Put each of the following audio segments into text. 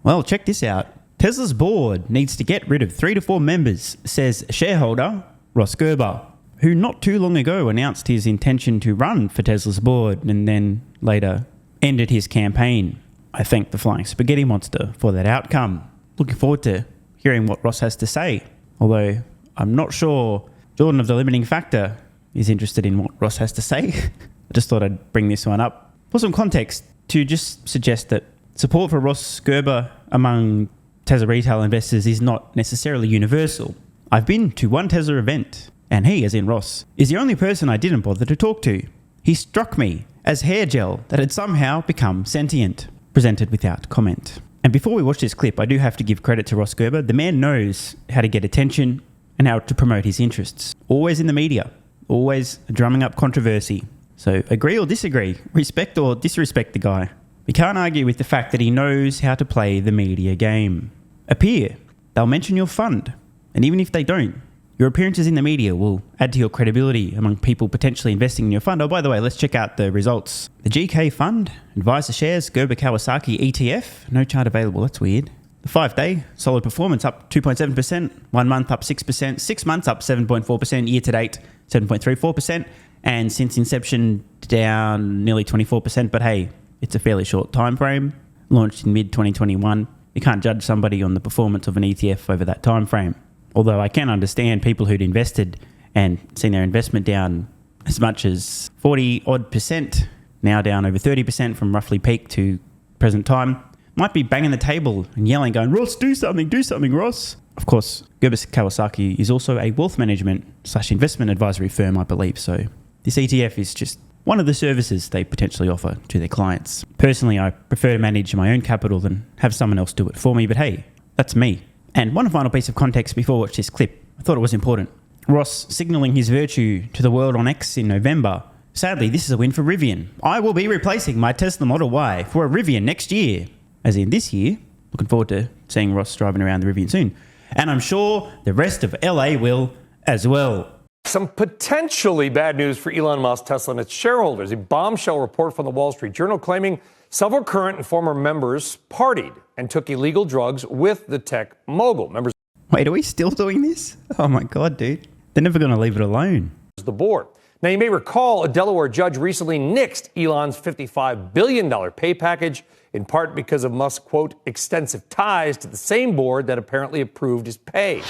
Well, check this out. Tesla's board needs to get rid of 3 to 4 members, says shareholder Ross Gerber, who not too long ago announced his intention to run for Tesla's board and then later ended his campaign. I thank the Flying Spaghetti Monster for that outcome. Looking forward to hearing what Ross has to say, although I'm not sure Jordan of the Limiting Factor is interested in what Ross has to say. I just thought I'd bring this one up for some context to just suggest that support for Ross Gerber among Tesla retail investors is not necessarily universal. I've been to one Tesla event, and he, as in Ross, is the only person I didn't bother to talk to. He struck me as hair gel that had somehow become sentient, presented without comment. And before we watch this clip, I do have to give credit to Ross Gerber. The man knows how to get attention and how to promote his interests. Always in the media, always drumming up controversy. So agree or disagree, respect or disrespect the guy. We can't argue with the fact that he knows how to play the media game. Appear. They'll mention your fund. And even if they don't, your appearances in the media will add to your credibility among people potentially investing in your fund. Oh, by the way, let's check out the results. The GK Fund, Advisor Shares, Gerber Kawasaki ETF, no chart available, that's weird. The 5-day, solid performance, up 2.7%, 1 month up 6%, 6 months up 7.4%, year to date 7.34%, and since inception down nearly 24%, but hey, it's a fairly short time frame, launched in mid-2021. You can't judge somebody on the performance of an ETF over that time frame. Although I can understand people who'd invested and seen their investment down as much as 40-odd%, now down over 30% from roughly peak to present time, might be banging the table and yelling, going, Ross, do something, Ross. Of course, Gerber Kawasaki is also a wealth management / investment advisory firm, I believe. So this ETF is just one of the services they potentially offer to their clients. Personally, I prefer to manage my own capital than have someone else do it for me, but hey, that's me. And one final piece of context before we watch this clip. I thought it was important. Ross signalling his virtue to the world on X in November. Sadly, this is a win for Rivian. I will be replacing my Tesla Model Y for a Rivian next year. As in this year. Looking forward to seeing Ross driving around the Rivian soon. And I'm sure the rest of LA will as well. Some potentially bad news for Elon Musk, Tesla, and its shareholders. A bombshell report from the Wall Street Journal claiming several current and former members partied and took illegal drugs with the tech mogul. Members. Wait, are we still doing this? Oh my God, dude. They're never going to leave it alone. The board. Now, you may recall a Delaware judge recently nixed Elon's $55 billion pay package, in part because of Musk's, quote, extensive ties to the same board that apparently approved his pay.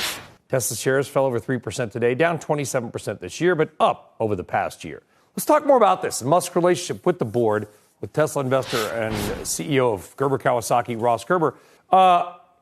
Tesla shares fell over 3% today, down 27% this year, but up over the past year. Let's talk more about this and Musk's relationship with the board, with Tesla investor and CEO of Gerber Kawasaki, Ross Gerber.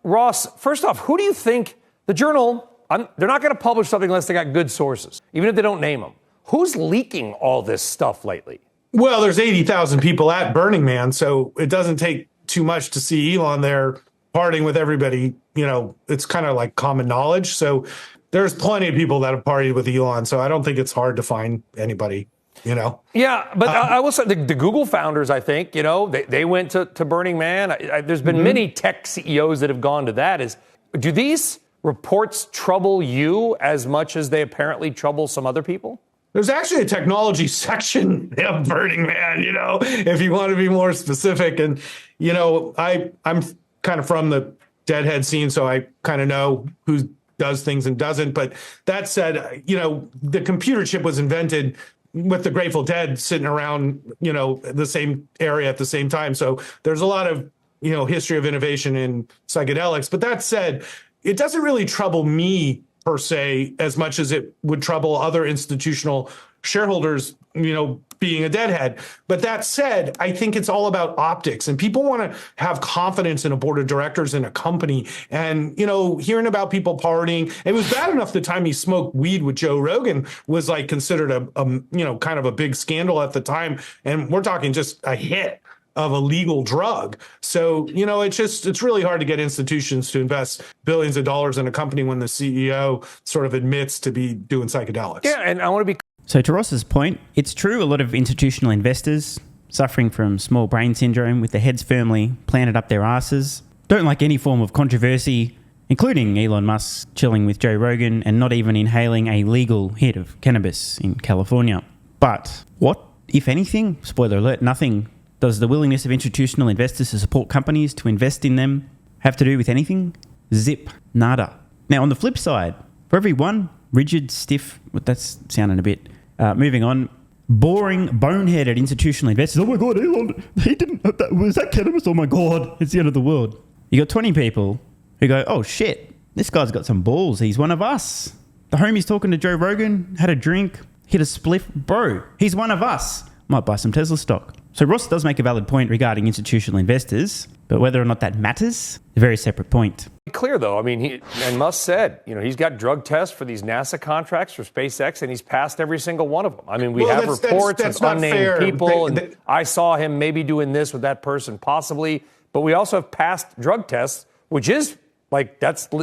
Ross, first off, who do you think the Journal, they're not going to publish something unless they got good sources, even if they don't name them. Who's leaking all this stuff lately? Well, there's 80,000 people at Burning Man, so it doesn't take too much to see Elon there partying with everybody. You know, it's kind of like common knowledge. So there's plenty of people that have partied with Elon, so I don't think it's hard to find anybody, you know. Yeah, but I will say the Google founders, I think, you know, they went to Burning Man. There's been many tech CEOs that have gone to that. Do these reports trouble you as much as they apparently trouble some other people? There's actually a technology section of Burning Man, you know, if you want to be more specific. And, you know, I'm kind of from the deadhead scene, so I kind of know who does things and doesn't. But that said, you know, the computer chip was invented with the Grateful Dead sitting around, you know, the same area at the same time. So there's a lot of, you know, history of innovation in psychedelics. But that said, it doesn't really trouble me per se, as much as it would trouble other institutional shareholders, you know, being a deadhead. But that said, I think it's all about optics, and people want to have confidence in a board of directors in a company. And, you know, hearing about people partying, it was bad enough the time he smoked weed with Joe Rogan was like considered a you know, kind of a big scandal at the time. And we're talking just a hit of a legal drug. So, you know, it's really hard to get institutions to invest billions of dollars in a company when the CEO sort of admits to be doing psychedelics. Yeah, and I want to be... So to Ross's point, it's true a lot of institutional investors suffering from small brain syndrome with their heads firmly planted up their asses don't like any form of controversy, including Elon Musk chilling with Joe Rogan and not even inhaling a legal hit of cannabis in California. But what, if anything, spoiler alert, nothing, does the willingness of institutional investors to support companies to invest in them have to do with anything? Zip. Nada. Now, on the flip side, for every one rigid, stiff, that's sounding a bit, moving on, boring, boneheaded institutional investors, oh my God, Elon, he didn't, was that cannabis? Oh my God, it's the end of the world. You got 20 people who go, oh shit, this guy's got some balls. He's one of us. The homie's talking to Joe Rogan, had a drink, hit a spliff. Bro, he's one of us. Might buy some Tesla stock. So Ross does make a valid point regarding institutional investors, but whether or not that matters, a very separate point. Clear though, I mean, and Musk said, he's got drug tests for these NASA contracts for SpaceX, and he's passed every single one of them. I mean, we have reports of unnamed people, and I saw him maybe doing this with that person, possibly. But we also have passed drug tests, which is like that's at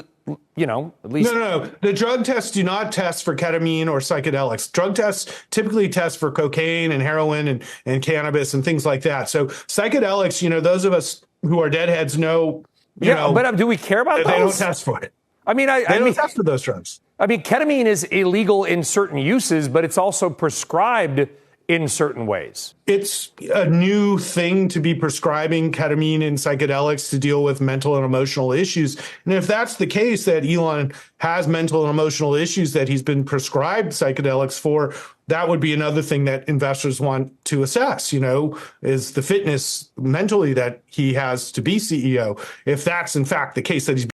least. No. The drug tests do not test for ketamine or psychedelics. Drug tests typically test for cocaine and heroin and cannabis and things like that. So psychedelics, those of us who are deadheads know. But do we care about those? They don't test for it. I mean, they don't test for those drugs. I mean, ketamine is illegal in certain uses, but it's also prescribed in certain ways. It's a new thing to be prescribing ketamine and psychedelics to deal with mental and emotional issues. And if that's the case, that Elon has mental and emotional issues that he's been prescribed psychedelics for, that would be another thing that investors want to assess, is the fitness mentally that he has to be CEO. If that's in fact the case that he's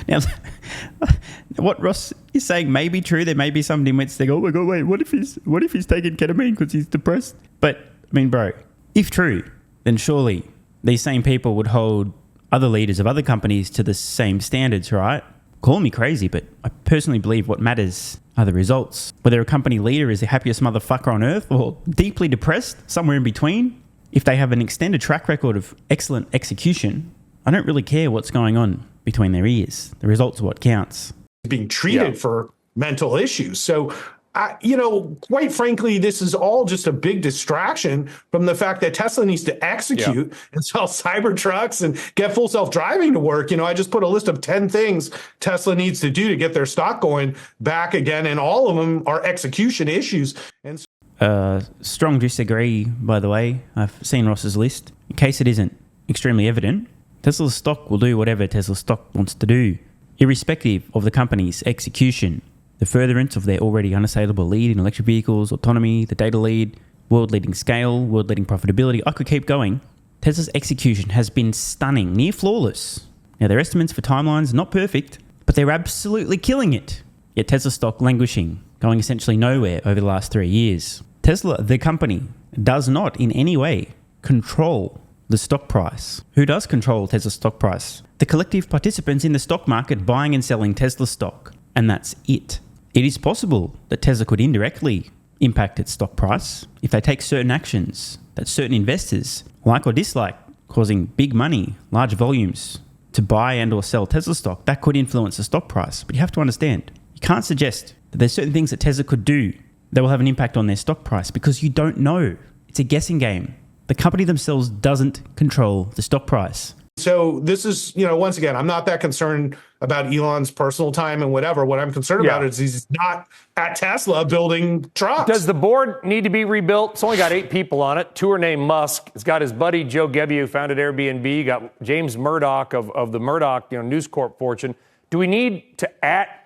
now, what Ross is saying may be true. There may be some dimwits that go, oh my God, wait, what if he's taking ketamine because he's depressed? But, I mean, bro, if true, then surely these same people would hold other leaders of other companies to the same standards, right? Call me crazy, but I personally believe what matters are the results. Whether a company leader is the happiest motherfucker on earth or deeply depressed, somewhere in between, if they have an extended track record of excellent execution, I don't really care what's going on between their ears. The results are what counts. Being treated for mental issues. So, quite frankly, this is all just a big distraction from the fact that Tesla needs to execute and sell Cybertrucks and get full self-driving to work. I just put a list of 10 things Tesla needs to do to get their stock going back again, and all of them are execution issues. And strong disagree, by the way. I've seen Ross's list. In case it isn't extremely evident, Tesla's stock will do whatever Tesla stock wants to do, irrespective of the company's execution. The furtherance of their already unassailable lead in electric vehicles, autonomy, the data lead, world-leading scale, world-leading profitability. I could keep going. Tesla's execution has been stunning, near flawless. Now, their estimates for timelines are not perfect, but they're absolutely killing it. Yet Tesla stock languishing, going essentially nowhere over the last 3 years. Tesla, the company, does not in any way control the stock price. Who does control Tesla's stock price? The collective participants in the stock market buying and selling Tesla stock. And that's it. It is possible that Tesla could indirectly impact its stock price if they take certain actions that certain investors like or dislike, causing big money, large volumes to buy and or sell Tesla stock. That could influence the stock price. But you have to understand, you can't suggest that there's certain things that Tesla could do that will have an impact on their stock price because you don't know. It's a guessing game. The company themselves doesn't control the stock price. So this is, once again, I'm not that concerned about Elon's personal time and whatever. What I'm concerned about is he's not at Tesla building trucks. Does the board need to be rebuilt? It's only got 8 people on it. 2 are named Musk. It's got his buddy Joe Gebbia, who founded Airbnb. You got James Murdoch of the Murdoch, News Corp fortune. Do we need to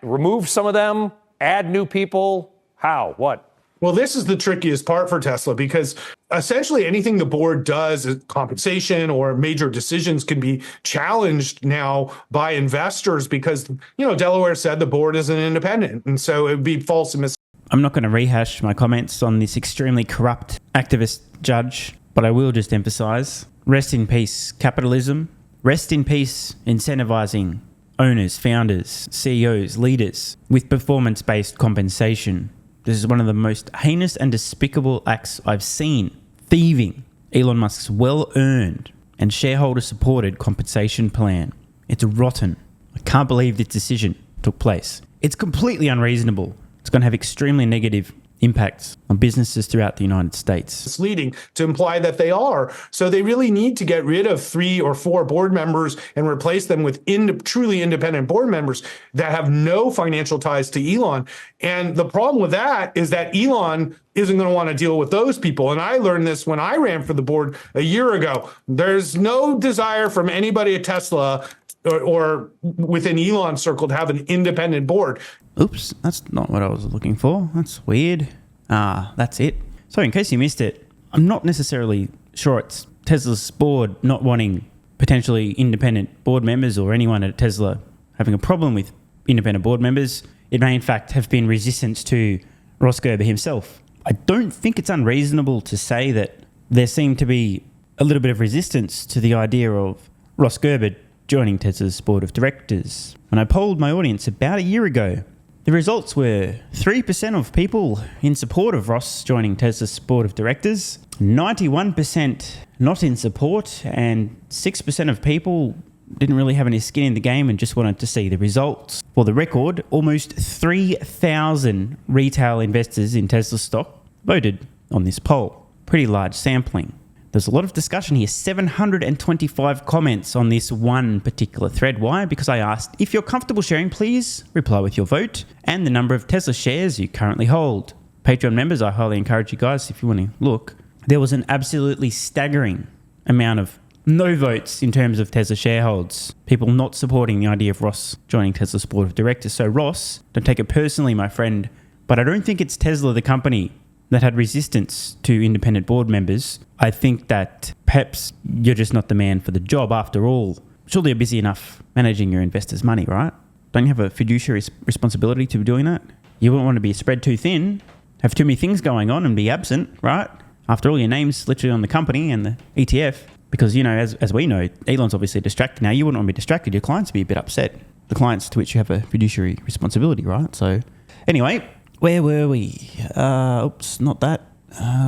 remove some of them, add new people? How? What? Well, this is the trickiest part for Tesla because essentially anything the board does, compensation or major decisions, can be challenged now by investors because, Delaware said the board isn't independent. And so it would be false and I'm not going to rehash my comments on this extremely corrupt activist judge, but I will just emphasize, rest in peace, capitalism. Rest in peace, incentivizing owners, founders, CEOs, leaders with performance-based compensation. This is one of the most heinous and despicable acts I've seen. Thieving Elon Musk's well-earned and shareholder-supported compensation plan. It's rotten. I can't believe this decision took place. It's completely unreasonable. It's going to have extremely negative impacts on businesses throughout the United States. Misleading to imply that they are. So they really need to get rid of 3 or 4 board members and replace them with truly independent board members that have no financial ties to Elon. And the problem with that is that Elon isn't going to want to deal with those people. And I learned this when I ran for the board a year ago. There's no desire from anybody at Tesla or within Elon's circle to have an independent board. Oops, that's not what I was looking for. That's weird. That's it. So in case you missed it, I'm not necessarily sure it's Tesla's board not wanting potentially independent board members or anyone at Tesla having a problem with independent board members. It may in fact have been resistance to Ross Gerber himself. I don't think it's unreasonable to say that there seemed to be a little bit of resistance to the idea of Ross Gerber joining Tesla's board of directors. When I polled my audience about a year ago, the results were 3% of people in support of Ross joining Tesla's board of directors, 91% not in support, and 6% of people didn't really have any skin in the game and just wanted to see the results. For the record, almost 3,000 retail investors in Tesla stock voted on this poll. Pretty large sampling. There's a lot of discussion here, 725 comments on this one particular thread. Why? Because I asked, if you're comfortable sharing, please reply with your vote and the number of Tesla shares you currently hold. Patreon members, I highly encourage you guys, if you want to look, there was an absolutely staggering amount of no votes in terms of Tesla shareholders. People not supporting the idea of Ross joining Tesla's board of directors. So Ross, don't take it personally, my friend, but I don't think it's Tesla, the company, that had resistance to independent board members. I think that perhaps you're just not the man for the job after all. Surely you're busy enough managing your investors' money, right? Don't you have a fiduciary responsibility to be doing that? You wouldn't want to be spread too thin, have too many things going on and be absent, right? After all, your name's literally on the company and the ETF. Because, you know, as we know, Elon's obviously distracted now. You wouldn't want to be distracted. Your clients would be a bit upset. The clients to which you have a fiduciary responsibility, right? So anyway, where were we? Oops, not that.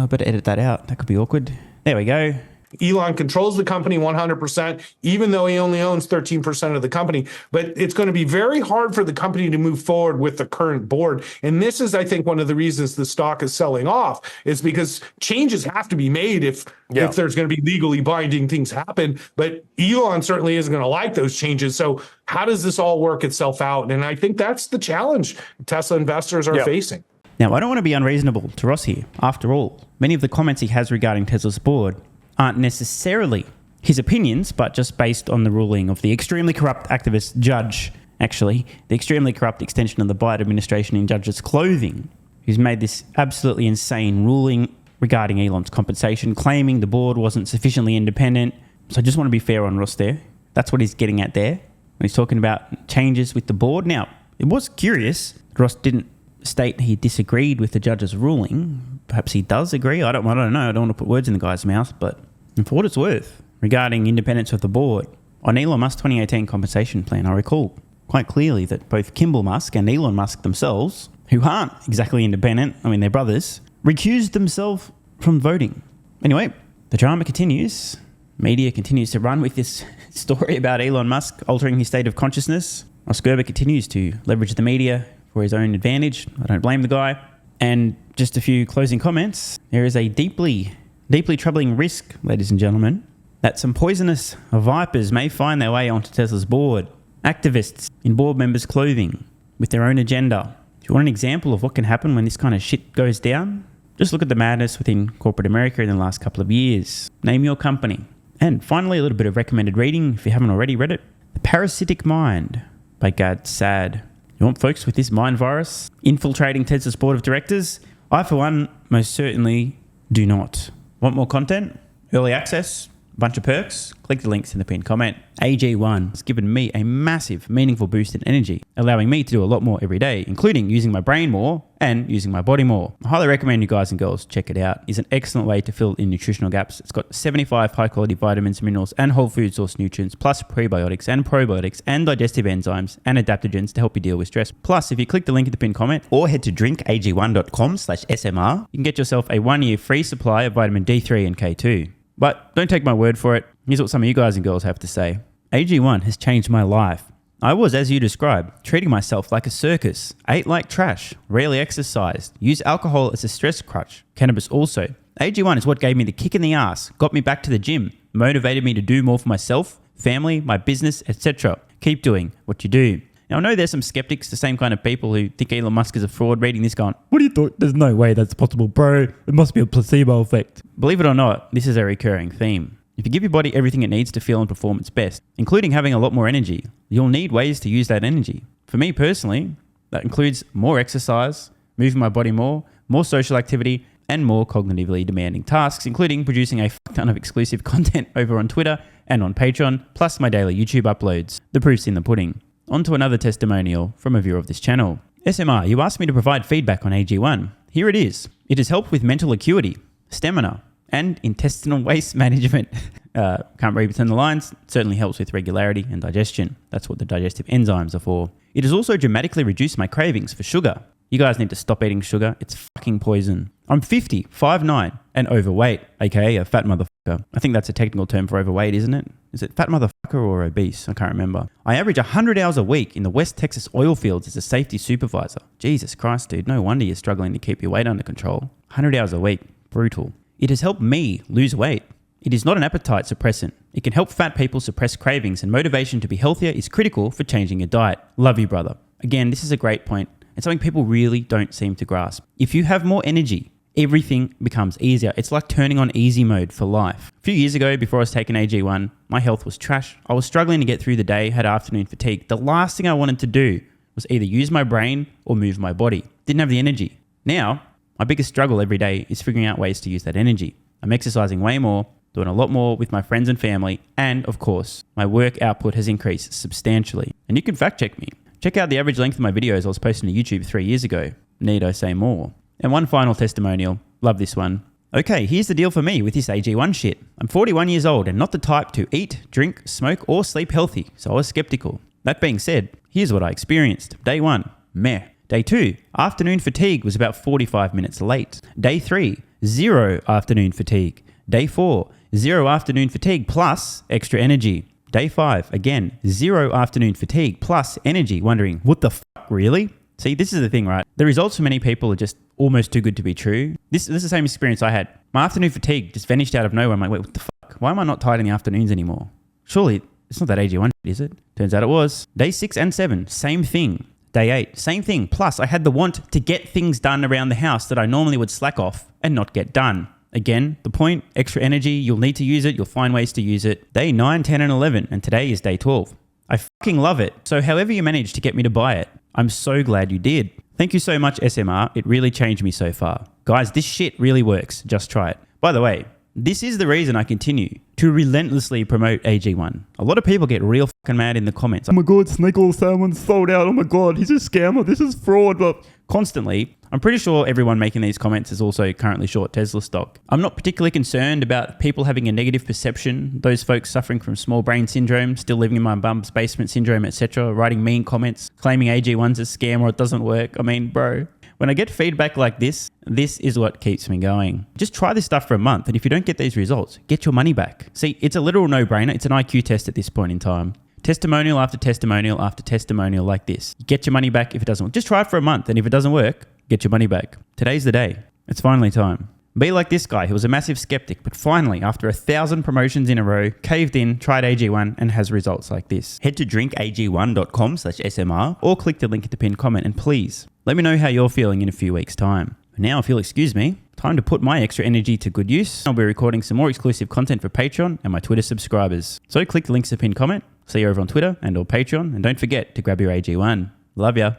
Better edit that out. That could be awkward. There we go. Elon controls the company 100%, even though he only owns 13% of the company. But it's going to be very hard for the company to move forward with the current board. And this is, I think, one of the reasons the stock is selling off, is because changes have to be made if there's going to be legally binding things happen. But Elon certainly isn't going to like those changes. So how does this all work itself out? And I think that's the challenge Tesla investors are facing. Now, I don't want to be unreasonable to Ross here. After all, many of the comments he has regarding Tesla's board aren't necessarily his opinions, but just based on the ruling of the extremely corrupt activist judge, actually, the extremely corrupt extension of the Biden administration in judge's clothing, who's made this absolutely insane ruling regarding Elon's compensation, claiming the board wasn't sufficiently independent. So I just want to be fair on Ross there. That's what he's getting at there when he's talking about changes with the board. Now, it was curious that Ross didn't state he disagreed with the judge's ruling. Perhaps he does agree. I don't know. I don't want to put words in the guy's mouth, but for what it's worth, regarding independence of the board, on Elon Musk's 2018 compensation plan, I recall quite clearly that both Kimball Musk and Elon Musk themselves, who aren't exactly independent, I mean, they're brothers, recused themselves from voting. Anyway, the drama continues. Media continues to run with this story about Elon Musk altering his state of consciousness. Ross Gerber continues to leverage the media for his own advantage. I don't blame the guy. And just a few closing comments. There is a deeply troubling risk, ladies and gentlemen, that some poisonous vipers may find their way onto Tesla's board. Activists in board members' clothing with their own agenda. Do you want an example of what can happen when this kind of shit goes down? Just look at the madness within corporate America in the last couple of years. Name your company. And finally, a little bit of recommended reading if you haven't already read it. The Parasitic Mind by Gad Saad. You want folks with this mind virus infiltrating Tesla's board of directors? I, for one, most certainly do not. Want more content? Early access? A bunch of perks? Click the links in the pinned comment. AG1 has given me a massive, meaningful boost in energy, allowing me to do a lot more every day, including using my brain more and using my body more. I highly recommend you guys and girls check it out. It's an excellent way to fill in nutritional gaps. It's got 75 high-quality vitamins, minerals, and whole food source nutrients, plus prebiotics and probiotics and digestive enzymes and adaptogens to help you deal with stress. Plus, if you click the link in the pinned comment or head to drinkag1.com/SMR, you can get yourself a 1-year free supply of vitamin D3 and K2. But don't take my word for it. Here's what some of you guys and girls have to say. AG1 has changed my life. I was, as you described, treating myself like a circus, ate like trash, rarely exercised, used alcohol as a stress crutch, cannabis also. AG1 is what gave me the kick in the ass, got me back to the gym, motivated me to do more for myself, family, my business, etc. Keep doing what you do. Now, I know there's some skeptics, the same kind of people who think Elon Musk is a fraud, reading this going, what do you thought? There's no way that's possible, bro. It must be a placebo effect. Believe it or not, this is a recurring theme. If you give your body everything it needs to feel and perform its best, including having a lot more energy, you'll need ways to use that energy. For me personally, that includes more exercise, moving my body more social activity, and more cognitively demanding tasks, including producing a ton of exclusive content over on Twitter and on Patreon, plus my daily YouTube uploads. The proof's in the pudding. On to another testimonial from a viewer of this channel. SMR, you asked me to provide feedback on AG1. Here it is. It has helped with mental acuity, stamina, and intestinal waste management. Can't read between the lines. It certainly helps with regularity and digestion. That's what the digestive enzymes are for. It has also dramatically reduced my cravings for sugar. You guys need to stop eating sugar. It's fucking poison. I'm 50, 5'9", and overweight, aka a fat motherfucker. I think that's a technical term for overweight, isn't it? Is it fat motherfucker or obese? I can't remember. I average 100 hours a week in the West Texas oil fields as a safety supervisor. Jesus Christ, dude. No wonder you're struggling to keep your weight under control. 100 hours a week. Brutal. It has helped me lose weight. It is not an appetite suppressant. It can help fat people suppress cravings, and motivation to be healthier is critical for changing your diet. Love you, brother. Again, this is a great point. It's something people really don't seem to grasp. If you have more energy, everything becomes easier. It's like turning on easy mode for life. A few years ago, before I was taking AG1, my health was trash. I was struggling to get through the day, had afternoon fatigue. The last thing I wanted to do was either use my brain or move my body. Didn't have the energy. Now, my biggest struggle every day is figuring out ways to use that energy. I'm exercising way more, doing a lot more with my friends and family, and of course, my work output has increased substantially. And you can fact check me. Check out the average length of my videos I was posting to YouTube 3 years ago. Need I say more? And one final testimonial. Love this one. Okay, here's the deal for me with this AG1 shit. I'm 41 years old and not the type to eat, drink, smoke, or sleep healthy, so I was skeptical. That being said, here's what I experienced. Day 1, meh. Day 2, afternoon fatigue was about 45 minutes late. Day 3, 0 afternoon fatigue. Day 4, 0 afternoon fatigue plus extra energy. Day 5, again, 0 afternoon fatigue plus energy, wondering, what the fuck, really? See, this is the thing, right? The results for many people are just almost too good to be true. This is the same experience I had. My afternoon fatigue just vanished out of nowhere. I'm like, wait, what the fuck? Why am I not tired in the afternoons anymore? Surely, it's not that AG1, is it? Turns out it was. Day 6 and 7, same thing. Day 8, same thing. Plus, I had the want to get things done around the house that I normally would slack off and not get done. Again, the point, extra energy, you'll need to use it, you'll find ways to use it. Day 9, 10, and 11, and today is day 12. I fucking love it. So however you managed to get me to buy it, I'm so glad you did. Thank you so much, SMR. It really changed me so far. Guys, this shit really works. Just try it. By the way, this is the reason I continue to relentlessly promote AG1. A lot of people get real fucking mad in the comments. Oh my God, snake oil salmon's sold out. Oh my God, he's a scammer. This is fraud. But constantly, I'm pretty sure everyone making these comments is also currently short Tesla stock. I'm not particularly concerned about people having a negative perception, those folks suffering from small brain syndrome, still living in my bum's basement syndrome, etc., writing mean comments, claiming AG1's a scam or it doesn't work. I mean, bro, when I get feedback like this is what keeps me going. Just try this stuff for a month, and if you don't get these results, get your money back. See, it's a literal no-brainer. It's an IQ test at this point in time. Testimonial after testimonial after testimonial like this. Get your money back if it doesn't work. Just try it for a month, and if it doesn't work, get your money back. Today's the day. It's finally time. Be like this guy who was a massive skeptic, but finally, after 1,000 promotions in a row, caved in, tried AG1, and has results like this. Head to drinkag1.com/SMR or click the link at the pinned comment, and please, let me know how you're feeling in a few weeks' time. Now, if you'll excuse me, time to put my extra energy to good use. I'll be recording some more exclusive content for Patreon and my Twitter subscribers. So click the links at the pinned comment. See you over on Twitter and or Patreon, and don't forget to grab your AG1. Love ya.